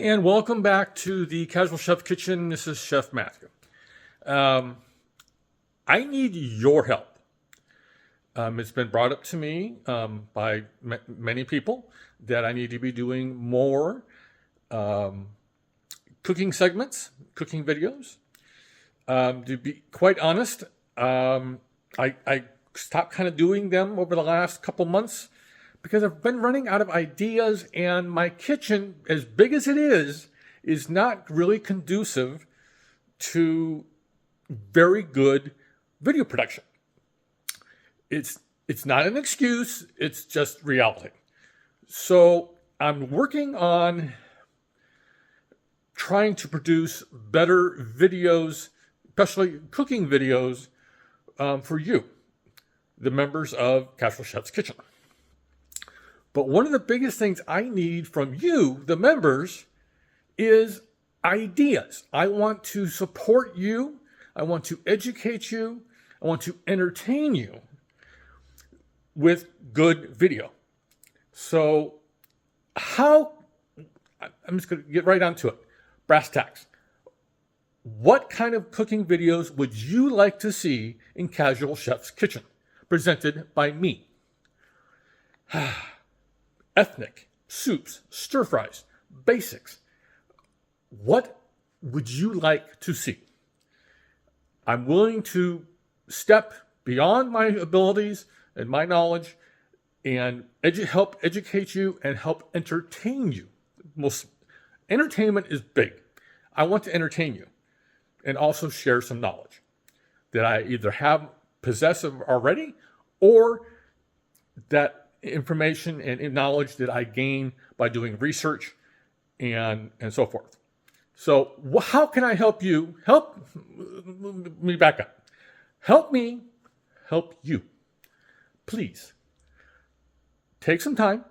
and welcome back to the Casual Chef Kitchen. This is Chef Matthew. I need your help. It's been brought up to me by many people that I need to be doing more cooking segments, cooking videos. To be quite honest, I stopped kind of doing them over the last couple months because I've been running out of ideas, and my kitchen, as big as it is not really conducive to very good video production. It's not an excuse, it's just reality. So I'm working on trying to produce better videos, especially cooking videos, for you, the members of Casual Chef's Kitchen. But one of the biggest things I need from you, the members, is ideas. I want to support you. I want to educate you. I want to entertain you with good video. So I'm just going to get right onto it. Brass tacks. What kind of cooking videos would you like to see in Casual Chef's Kitchen, presented by me? Ethnic, soups, stir fries, basics. What would you like to see? I'm willing to step beyond my abilities and my knowledge and help educate you and help entertain you. Entertainment is big. I want to entertain you and also share some knowledge that I either possess already, or that information and knowledge that I gain by doing research and so forth. So how can I help you? Help me back up. Help me help you. Please take some time,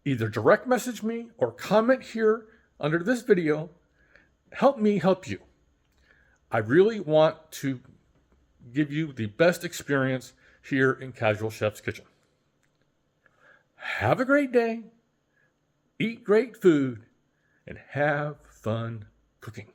either direct message me or comment here under this video. Help me help you. I really want to give you the best experience here in Casual Chef's Kitchen. Have a great day, eat great food, and have fun cooking.